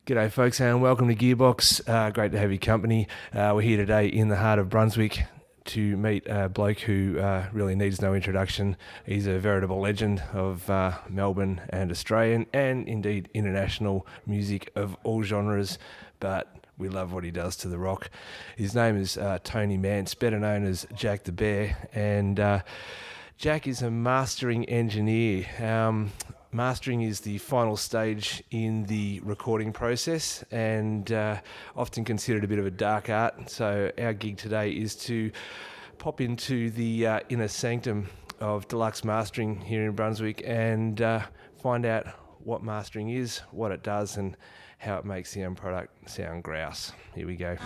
G'day folks and welcome to Gearbox. Great to have your company. We're here today in the heart of Brunswick to meet a bloke who really needs no introduction. He's a veritable legend of Melbourne and Australian and indeed international music of all genres, but we love what he does to the rock. His name is Tony Mance, better known as Jack the Bear, and Jack is a mastering engineer. Mastering is the final stage in the recording process and often considered a bit of a dark art. So our gig today is to pop into the inner sanctum of Deluxe Mastering here in Brunswick and find out what mastering is, what it does, and how it makes the end product sound grouse. Here we go.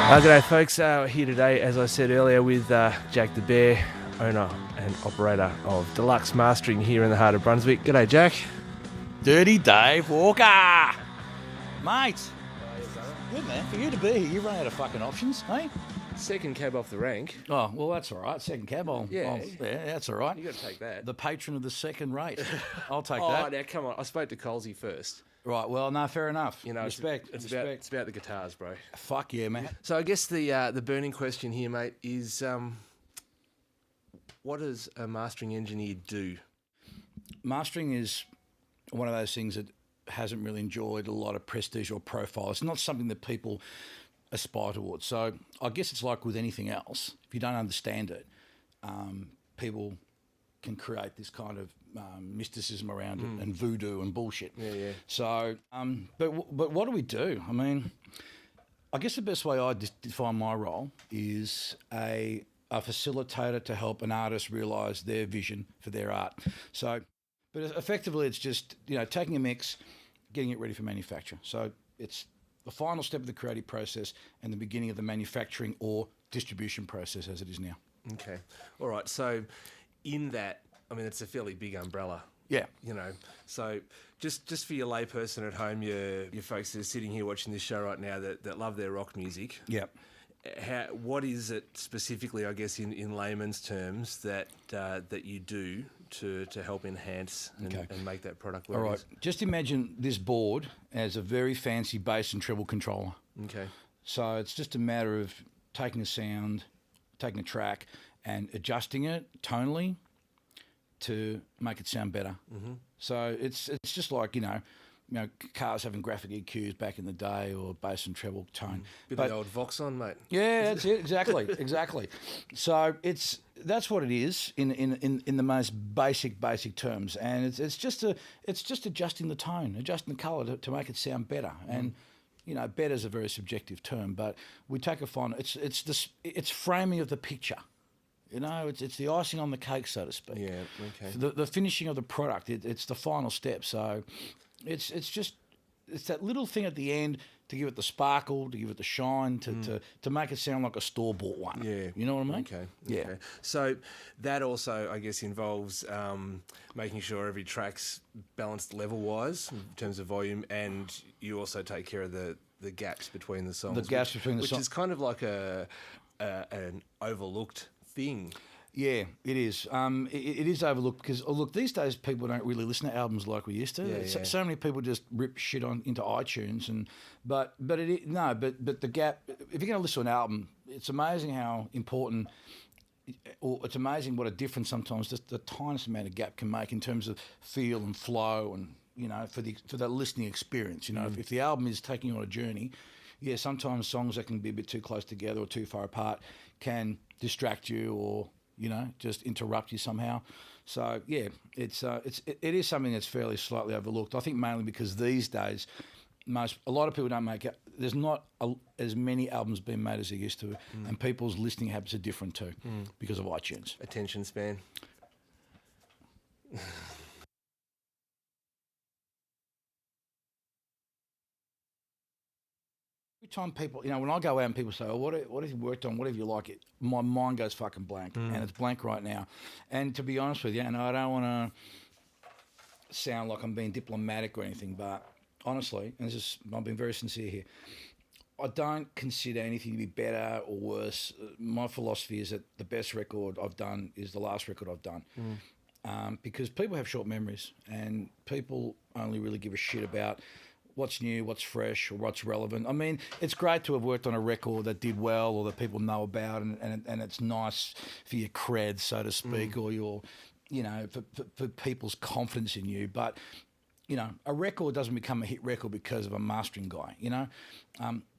G'day folks, here today, as I said earlier, with Jack the Bear, owner and operator of Deluxe Mastering here in the heart of Brunswick. G'day Jack. Dirty Dave Walker! Mate! Good man, for you to be here, you run out of fucking options, eh? Second cab off the rank. Oh, well that's all right, second cab, yeah, that's all right. You got to take that. The patron of the second rate. I'll take Oh, that. now come on, I spoke to Colsey first. Right, well, no, fair enough. You know, respect. It's about the guitars, bro. Fuck yeah, man. So I guess the burning question here, mate, is what does a mastering engineer do? Mastering is one of those things that hasn't really enjoyed a lot of prestige or profile. It's not something that people aspire towards. So I guess it's like with anything else. If you don't understand it, people can create this kind of mysticism around it and voodoo and bullshit. Yeah. So, but what do we do? I mean, I guess the best way I define my role is a facilitator to help an artist realise their vision for their art. So, but effectively it's just, taking a mix, getting it ready for manufacture. So it's the final step of the creative process and the beginning of the manufacturing or distribution process as it is now. Okay. All right. So in that, I mean, it's a fairly big umbrella. Yeah. So just for your layperson at home, your folks that are sitting here watching this show right now that love their rock music. Yeah. What is it specifically, I guess, in layman's terms that you do to help enhance and make that product work? All right. Just imagine this board as a very fancy bass and treble controller. Okay. So it's just a matter of taking a sound, taking a track, and adjusting it tonally to make it sound better. Mm-hmm. So it's just like cars having graphic EQs back in the day or bass and treble tone. Bit of the old Vox on, mate. Yeah, that's it. Exactly. So that's what it is in the most basic terms, and it's just adjusting the tone, adjusting the colour to make it sound better. And better is a very subjective term, but we take a fine. It's framing of the picture. It's the icing on the cake, so to speak. Yeah, okay. The finishing of the product, it's the final step. So it's that little thing at the end to give it the sparkle, to give it the shine, to make it sound like a store-bought one. Yeah. You know what I mean? Okay. Yeah. Okay. So that also, I guess, involves making sure every track's balanced level-wise in terms of volume, and you also take care of the gaps between the songs. The gaps between the songs. Which is kind of like an overlooked thing. Yeah, it is. It is overlooked because, look, these days people don't really listen to albums like we used to. Yeah. So many people just rip shit into iTunes, but the gap. If you're going to listen to an album, it's amazing how important, or it's amazing what a difference sometimes just the tiniest amount of gap can make in terms of feel and flow, and for the listening experience. If the album is taking you on a journey, yeah, sometimes songs that can be a bit too close together or too far apart can distract you or just interrupt you somehow. So yeah, it is something that's fairly slightly overlooked. I think mainly because these days, a lot of people don't make it. There's not as many albums being made as there used to, and people's listening habits are different too because of iTunes. Attention span. Every time people, when I go out and people say, "Oh, what have you worked on? What have you like?" My mind goes fucking blank, and it's blank right now. And to be honest with you, and I don't want to sound like I'm being diplomatic or anything, but honestly, and I'm being very sincere here, I don't consider anything to be better or worse. My philosophy is that the best record I've done is the last record I've done. Because people have short memories and people only really give a shit about what's new, what's fresh, or what's relevant. I mean, it's great to have worked on a record that did well or that people know about, and it's nice for your cred, so to speak, or your, you know, for people's confidence in you. But, you know, a record doesn't become a hit record because of a mastering guy, you know.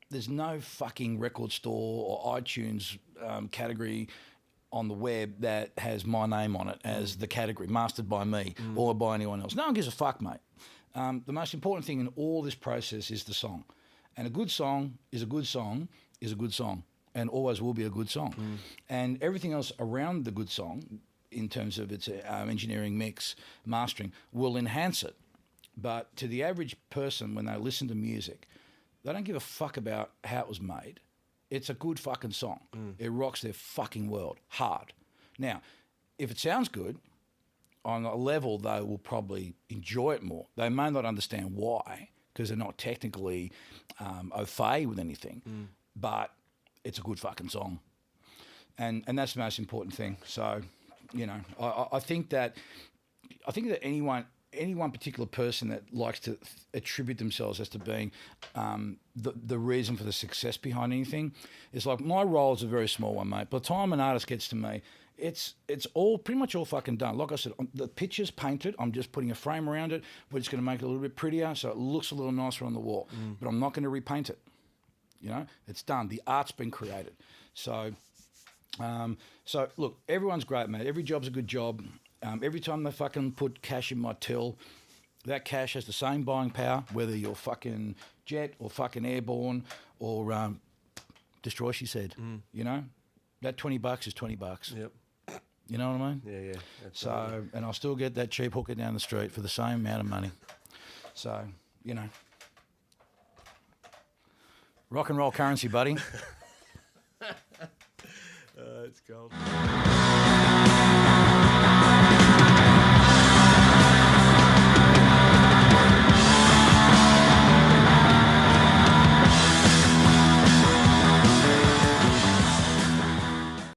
There's no fucking record store or iTunes category on the web that has my name on it as the category, mastered by me or by anyone else. No one gives a fuck, mate. The most important thing in all this process is the song. And a good song is a good song is a good song and always will be a good song. And everything else around the good song, in terms of its engineering, mix, mastering, will enhance it. But to the average person, when they listen to music, they don't give a fuck about how it was made. It's a good fucking song. It rocks their fucking world hard. Now, if it sounds good, on a level they will probably enjoy it more. They may not understand why, because they're not technically au fait with anything, but it's a good fucking song. And that's the most important thing. So, you know, I think that any one particular person that likes to attribute themselves as to being the reason for the success behind anything is like, my role is a very small one, mate. By the time an artist gets to me, it's all pretty much all fucking done. Like I said, the picture's painted. I'm just putting a frame around it. We're just going to make it a little bit prettier so it looks a little nicer on the wall. But I'm not going to repaint it. You know, it's done. The art's been created. So look, everyone's great, mate. Every job's a good job. Every time they fucking put cash in my till, that cash has the same buying power, whether you're fucking jet or fucking airborne or destroy, she said. You know, that $20 is $20. Yep. You know what I mean? Yeah. So, and I'll still get that cheap hooker down the street for the same amount of money. So, you know, rock and roll currency, buddy. It's gold.